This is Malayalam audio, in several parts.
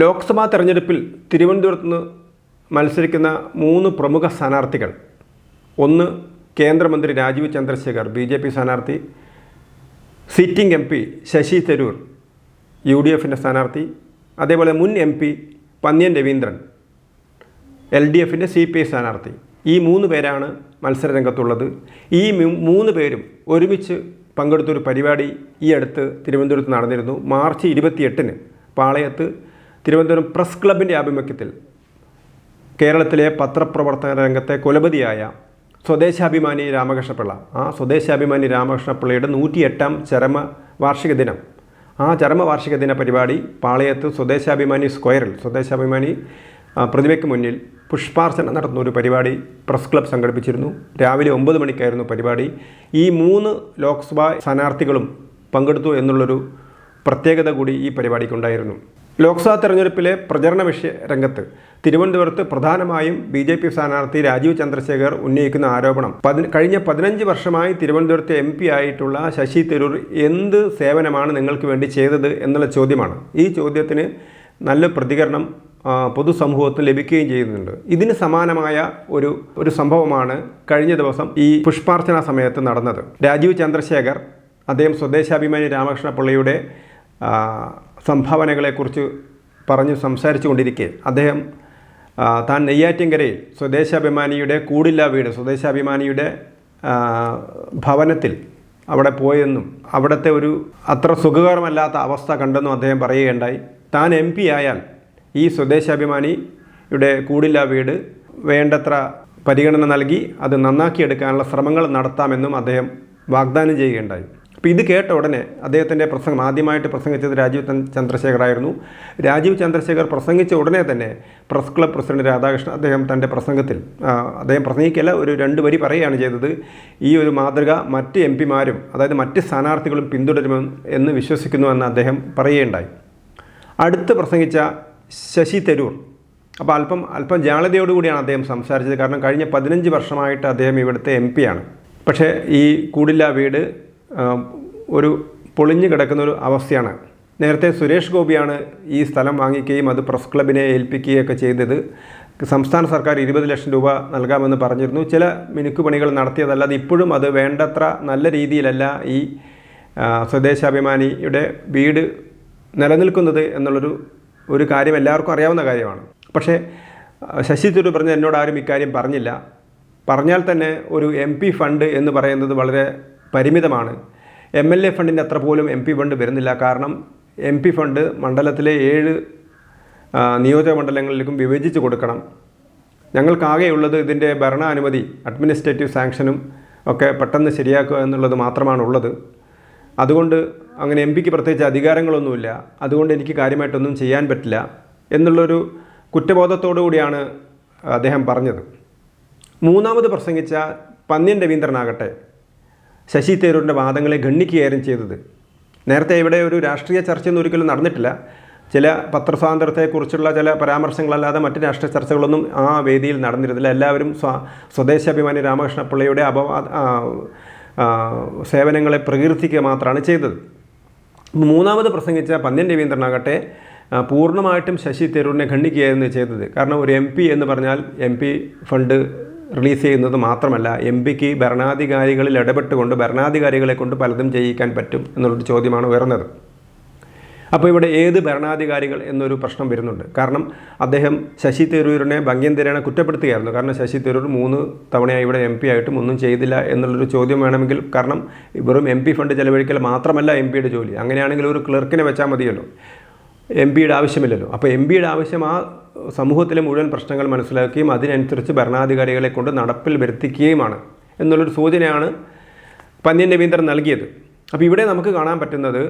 ലോക്സഭാ തെരഞ്ഞെടുപ്പിൽ തിരുവനന്തപുരത്ത് നിന്ന് മത്സരിക്കുന്ന 3 പ്രമുഖ സ്ഥാനാർത്ഥികൾ. ഒന്ന് കേന്ദ്രമന്ത്രി രാജീവ് ചന്ദ്രശേഖർ BJP സ്ഥാനാർത്ഥി, സിറ്റിംഗ് MP ശശി തരൂർ UDFൻ്റെ സ്ഥാനാർത്ഥി, അതേപോലെ മുൻ MP പന്ന്യൻ രവീന്ദ്രൻ LDFൻ്റെ CPI സ്ഥാനാർത്ഥി. ഈ 3 പേരാണ് മത്സരരംഗത്തുള്ളത്. ഈ 3 പേരും ഒരുമിച്ച് പങ്കെടുത്തൊരു പരിപാടി ഈ അടുത്ത് തിരുവനന്തപുരത്ത് നടന്നിരുന്നു. മാർച്ച് 28-ന് പാളയത്ത് തിരുവനന്തപുരം പ്രസ് ക്ലബിൻ്റെ ആഭിമുഖ്യത്തിൽ കേരളത്തിലെ പത്രപ്രവർത്തന രംഗത്തെ കുലപതിയായ സ്വദേശാഭിമാനി രാമകൃഷ്ണപിള്ള, ആ സ്വദേശാഭിമാനി രാമകൃഷ്ണപിള്ളയുടെ 108ാം ചരമവാർഷിക ദിനം, ആ ചരമവാർഷിക ദിന പരിപാടി പാളയത്ത് സ്വദേശാഭിമാനി സ്ക്വയറിൽ സ്വദേശാഭിമാനി പ്രതിമയ്ക്ക് മുന്നിൽ പുഷ്പാർച്ചന നടത്തുന്ന ഒരു പരിപാടി പ്രസ് ക്ലബ് സംഘടിപ്പിച്ചിരുന്നു. രാവിലെ 9 മണിക്കായിരുന്നു പരിപാടി. ഈ 3 ലോക്സഭാ സ്ഥാനാർത്ഥികളും പങ്കെടുത്തു എന്നുള്ളൊരു പ്രത്യേകത കൂടി ഈ പരിപാടിക്കുണ്ടായിരുന്നു. ലോക്സഭാ തെരഞ്ഞെടുപ്പിലെ പ്രചരണ രംഗത്ത് തിരുവനന്തപുരത്ത് പ്രധാനമായും BJP സ്ഥാനാർത്ഥി രാജീവ് ചന്ദ്രശേഖർ ഉന്നയിക്കുന്ന ആരോപണം, കഴിഞ്ഞ 15 വർഷമായി തിരുവനന്തപുരത്തെ MP ആയിട്ടുള്ള ശശി തരൂർ എന്ത് സേവനമാണ് നിങ്ങൾക്ക് വേണ്ടി ചെയ്തത് എന്നുള്ള ചോദ്യമാണ്. ഈ ചോദ്യത്തിന് നല്ല പ്രതികരണം പൊതുസമൂഹത്തിൽ ലഭിക്കുകയും ചെയ്യുന്നുണ്ട്. ഇതിന് സമാനമായ ഒരു സംഭവമാണ് കഴിഞ്ഞ ദിവസം ഈ പുഷ്പാർച്ചന സമയത്ത് നടന്നത്. രാജീവ് ചന്ദ്രശേഖർ അദ്ദേഹം സ്വദേശാഭിമാനി രാമകൃഷ്ണപിള്ളയുടെ സംഭാവനകളെക്കുറിച്ച് സംസാരിച്ചു കൊണ്ടിരിക്കെ അദ്ദേഹം താൻ നെയ്യാറ്റിൻകരയിൽ സ്വദേശാഭിമാനിയുടെ കൂടില്ല വീട്, സ്വദേശാഭിമാനിയുടെ ഭവനത്തിൽ അവിടെ പോയെന്നും അവിടുത്തെ ഒരു അത്ര സുഖകരമല്ലാത്ത അവസ്ഥ കണ്ടെന്നും അദ്ദേഹം പറയുകയുണ്ടായി. താൻ MP ആയാൽ ഈ സ്വദേശാഭിമാനിയുടെ കൂടില്ല വീട് വേണ്ടത്ര പരിഗണന നൽകി അത് നന്നാക്കിയെടുക്കാനുള്ള ശ്രമങ്ങൾ നടത്താമെന്നും അദ്ദേഹം വാഗ്ദാനം ചെയ്യുകയുണ്ടായി. അപ്പോൾ ഇത് കേട്ട ഉടനെ അദ്ദേഹത്തിൻ്റെ പ്രസംഗം ആദ്യമായിട്ട് പ്രസംഗിച്ചത് രാജീവ് ചന്ദ്രശേഖറായിരുന്നു. രാജീവ് ചന്ദ്രശേഖർ പ്രസംഗിച്ച ഉടനെ തന്നെ പ്രസ് ക്ലബ് പ്രസിഡന്റ് രാധാകൃഷ്ണൻ അദ്ദേഹം തൻ്റെ പ്രസംഗത്തിൽ അദ്ദേഹം പ്രസംഗിക്കല്ല, ഒരു 2 വരി പറയുകയാണ് ചെയ്തത്. ഈ ഒരു മാതൃക മറ്റ് MP-മാരും അതായത് മറ്റ് സ്ഥാനാർത്ഥികളും പിന്തുടരുമെന്ന് വിശ്വസിക്കുന്നുവെന്ന് അദ്ദേഹം പറയുകയുണ്ടായി. അടുത്ത് പ്രസംഗിച്ച ശശി തരൂർ അപ്പോൾ അല്പം ജാള്യതയോടുകൂടിയാണ് അദ്ദേഹം സംസാരിച്ചത്. കാരണം കഴിഞ്ഞ 15 വർഷമായിട്ട് അദ്ദേഹം ഇവിടുത്തെ MP ആണ്. പക്ഷേ ഈ കൂടില്ല വീട് ഒരു പൊളിഞ്ഞു കിടക്കുന്ന ഒരു അവസ്ഥയാണ്. നേരത്തെ സുരേഷ് ഗോപിയാണ് ഈ സ്ഥലം വാങ്ങിക്കുകയും അത് പ്രസ് ക്ലബിനെ ഏൽപ്പിക്കുകയൊക്കെ ചെയ്തത്. സംസ്ഥാന സർക്കാർ 20 ലക്ഷം രൂപ നൽകാമെന്ന് പറഞ്ഞിരുന്നു. ചില മിനുക്കുപണികൾ നടത്തിയതല്ലാതെ ഇപ്പോഴും അത് വേണ്ടത്ര നല്ല രീതിയിലല്ല ഈ സ്വദേശാഭിമാനിയുടെ വീട് നിലനിൽക്കുന്നത് എന്നുള്ളൊരു കാര്യം എല്ലാവർക്കും അറിയാവുന്ന കാര്യമാണ്. പക്ഷേ ശശി തരൂർ പറഞ്ഞ എന്നോട് ആരും ഇക്കാര്യം പറഞ്ഞില്ല. പറഞ്ഞാൽ തന്നെ ഒരു MP ഫണ്ട് എന്ന് പറയുന്നത് വളരെ പരിമിതമാണ്. MLA ഫണ്ടിൻ്റെ അത്ര പോലും MP ഫണ്ട് വരുന്നില്ല. കാരണം MP ഫണ്ട് മണ്ഡലത്തിലെ 7 നിയോജക മണ്ഡലങ്ങളിലേക്കും വിഭജിച്ച് കൊടുക്കണം. ഞങ്ങൾക്കാകെയുള്ളത് ഇതിൻ്റെ ഭരണാനുമതി, അഡ്മിനിസ്ട്രേറ്റീവ് സാങ്ഷനും ഒക്കെ പെട്ടെന്ന് ശരിയാക്കുക എന്നുള്ളത് മാത്രമാണുള്ളത്. അതുകൊണ്ട് അങ്ങനെ MP-ക്ക് പ്രത്യേകിച്ച് അധികാരങ്ങളൊന്നുമില്ല. അതുകൊണ്ട് എനിക്ക് കാര്യമായിട്ടൊന്നും ചെയ്യാൻ പറ്റില്ല എന്നുള്ളൊരു കുറ്റബോധത്തോടു കൂടിയാണ് അദ്ദേഹം പറഞ്ഞത്. മൂന്നാമത് പ്രസംഗിച്ച പന്ന്യൻ രവീന്ദ്രനാകട്ടെ ശശി തരൂരിൻ്റെ വാദങ്ങളെ ഖണ്ഡിക്കുകയായിരുന്നു ചെയ്തത്. നേരത്തെ ഇവിടെ ഒരു രാഷ്ട്രീയ ചർച്ചയൊന്നും ഒരിക്കലും നടന്നിട്ടില്ല. ചില പത്രസ്വാതന്ത്ര്യത്തെക്കുറിച്ചുള്ള ചില പരാമർശങ്ങളല്ലാതെ മറ്റ് രാഷ്ട്രീയ ചർച്ചകളൊന്നും ആ വേദിയിൽ നടന്നിരുന്നില്ല. എല്ലാവരും സ്വദേശാഭിമാനി രാമകൃഷ്ണപിള്ളയുടെ സേവനങ്ങളെ പ്രകീർത്തിക്കുക മാത്രമാണ് ചെയ്തത്. മൂന്നാമത് പ്രസംഗിച്ച പന്ന്യൻ രവീന്ദ്രനാകട്ടെ പൂർണ്ണമായിട്ടും ശശി തരൂരിനെ ഖണ്ഡിക്കുകയായിരുന്നു ചെയ്തത്. കാരണം ഒരു MP എന്ന് പറഞ്ഞാൽ MP ഫണ്ട് റിലീസ് ചെയ്യുന്നത് മാത്രമല്ല, MP-ക്ക് ഭരണാധികാരികളിൽ ഇടപെട്ടുകൊണ്ട് ഭരണാധികാരികളെ കൊണ്ട് പലതും ചെയ്യിക്കാൻ പറ്റും എന്നുള്ളൊരു ചോദ്യമാണ് ഉയർന്നത്. അപ്പോൾ ഇവിടെ ഏത് ഭരണാധികാരികൾ എന്നൊരു പ്രശ്നം വരുന്നുണ്ട്. കാരണം അദ്ദേഹം ശശി തരൂരിനെ ഭംഗ്യന്തരേണ കുറ്റപ്പെടുത്തുകയായിരുന്നു. കാരണം ശശി തരൂർ 3 തവണയായി ഇവിടെ MP ആയിട്ടും ഒന്നും ചെയ്തില്ല എന്നുള്ളൊരു ചോദ്യം വേണമെങ്കിൽ, കാരണം വെറും MP ഫണ്ട് ചെലവഴിക്കൽ മാത്രമല്ല MP-യുടെ ജോലി. അങ്ങനെയാണെങ്കിൽ ഒരു ക്ലർക്കിനെ വെച്ചാൽ മതിയല്ലോ, MP-യുടെ ആവശ്യമില്ലല്ലോ. അപ്പോൾ MP-യുടെ ആവശ്യം ആ സമൂഹത്തിലെ മുഴുവൻ പ്രശ്നങ്ങൾ മനസ്സിലാക്കുകയും അതിനനുസരിച്ച് ഭരണാധികാരികളെ കൊണ്ട് നടപ്പിൽ വരുത്തിക്കുകയുമാണ് എന്നുള്ളൊരു സൂചനയാണ് പന്ന്യൻ രവീന്ദ്രൻ നൽകിയത്. അപ്പോൾ ഇവിടെ നമുക്ക് കാണാൻ പറ്റുന്നത്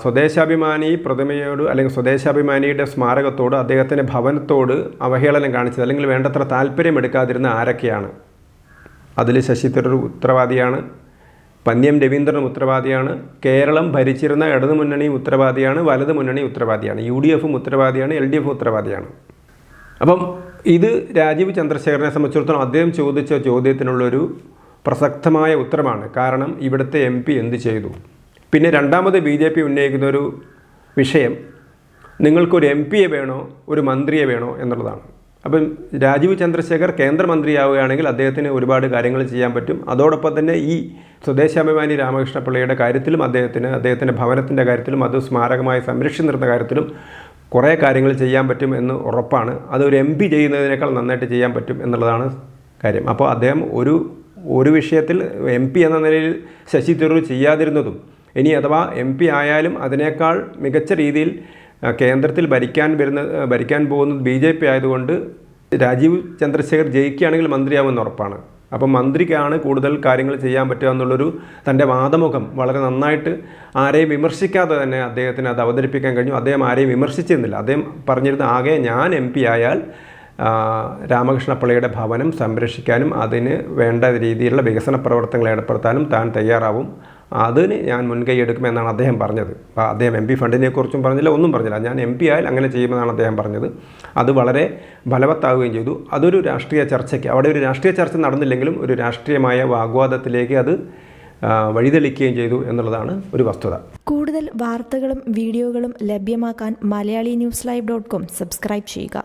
സ്വദേശാഭിമാനി പ്രതിമയോട് അല്ലെങ്കിൽ സ്വദേശാഭിമാനിയുടെ സ്മാരകത്തോട് അദ്ദേഹത്തിൻ്റെ ഭവനത്തോട് അവഹേളനം കാണിച്ചത് അല്ലെങ്കിൽ വേണ്ടത്ര താല്പര്യമെടുക്കാതിരുന്ന ആരൊക്കെയാണ്? അതിൽ ശശി തരൂർ ഉത്തരവാദിയാണ്, പന്ന്യൻ രവീന്ദ്രൻ ഉത്തരവാദിയാണ്, കേരളം ഭരിച്ചിരുന്ന ഇടതു മുന്നണിയും ഉത്തരവാദിയാണ്, വലതു മുന്നണി ഉത്തരവാദിയാണ്, UDFും ഉത്തരവാദിയാണ്, LDFും ഉത്തരവാദിയാണ്. അപ്പം ഇത് രാജീവ് ചന്ദ്രശേഖരനെ സംബന്ധിച്ചിടത്തോളം അദ്ദേഹം ചോദിച്ച ചോദ്യത്തിനുള്ളൊരു പ്രസക്തമായ ഉത്തരമാണ്. കാരണം ഇവിടുത്തെ MP എന്ത് ചെയ്തു? പിന്നെ രണ്ടാമത് BJP ഉന്നയിക്കുന്ന ഒരു വിഷയം നിങ്ങൾക്കൊരു MP-യെ വേണോ ഒരു മന്ത്രിയെ വേണോ എന്നുള്ളതാണ്. അപ്പം രാജീവ് ചന്ദ്രശേഖർ കേന്ദ്രമന്ത്രിയാവുകയാണെങ്കിൽ അദ്ദേഹത്തിന് ഒരുപാട് കാര്യങ്ങൾ ചെയ്യാൻ പറ്റും. അതോടൊപ്പം തന്നെ ഈ സ്വദേശാഭിമാനി രാമകൃഷ്ണപിള്ളയുടെ കാര്യത്തിലും അദ്ദേഹത്തിൻ്റെ ഭവനത്തിൻ്റെ കാര്യത്തിലും അത് സ്മാരകമായി സംരക്ഷിച്ചു നിർത്തുന്ന കാര്യത്തിലും കുറേ കാര്യങ്ങൾ ചെയ്യാൻ പറ്റും എന്ന് ഉറപ്പാണ്. അതൊരു MP ചെയ്യുന്നതിനേക്കാൾ നന്നായിട്ട് ചെയ്യാൻ പറ്റും എന്നുള്ളതാണ് കാര്യം. അപ്പോൾ അദ്ദേഹം ഒരു വിഷയത്തിൽ MP എന്ന നിലയിൽ ശശി തരൂർ ചെയ്യാതിരുന്നതും ഇനി അഥവാ MP ആയാലും അതിനേക്കാൾ മികച്ച രീതിയിൽ കേന്ദ്രത്തിൽ ഭരിക്കാൻ പോകുന്നത് BJP ആയതുകൊണ്ട് രാജീവ് ചന്ദ്രശേഖർ ജയിക്കുകയാണെങ്കിൽ മന്ത്രിയാവുമെന്ന് ഉറപ്പാണ്. അപ്പം മന്ത്രിക്കാണ് കൂടുതൽ കാര്യങ്ങൾ ചെയ്യാൻ പറ്റുക എന്നുള്ളൊരു തൻ്റെ വാദമുഖം വളരെ നന്നായിട്ട് ആരെയും വിമർശിക്കാതെ തന്നെ അദ്ദേഹത്തിന് അത് അവതരിപ്പിക്കാൻ കഴിഞ്ഞു. അദ്ദേഹം ആരെയും വിമർശിച്ചിരുന്നില്ല. അദ്ദേഹം പറഞ്ഞിരുന്നത് ആകെ ഞാൻ MP ആയാൽ രാമകൃഷ്ണപിള്ളയുടെ ഭവനം സംരക്ഷിക്കാനും അതിന് വേണ്ട രീതിയിലുള്ള വികസന പ്രവർത്തനങ്ങൾ ഏർപ്പെടുത്താനും താൻ തയ്യാറാവും, അതിന് ഞാൻ മുൻകൈ എടുക്കുമെന്നാണ് അദ്ദേഹം പറഞ്ഞത്. അദ്ദേഹം MP ഫണ്ടിനെക്കുറിച്ചും പറഞ്ഞില്ല, ഒന്നും പറഞ്ഞില്ല. ഞാൻ MP ആയാൽ അങ്ങനെ ചെയ്യുമെന്നാണ് അദ്ദേഹം പറഞ്ഞത്. അത് വളരെ ഫലവത്താവുകയും ചെയ്തു. അതൊരു രാഷ്ട്രീയ ചർച്ചയ്ക്ക്, അവിടെ ഒരു രാഷ്ട്രീയ ചർച്ച നടന്നില്ലെങ്കിലും ഒരു രാഷ്ട്രീയമായ വാഗ്വാദത്തിലേക്ക് അത് വഴിതെളിക്കുകയും ചെയ്തു എന്നുള്ളതാണ് ഒരു വസ്തുത. കൂടുതൽ വാർത്തകളും വീഡിയോകളും ലഭ്യമാക്കാൻ മലയാളി ന്യൂസ് ലൈവ്.com സബ്സ്ക്രൈബ് ചെയ്യുക.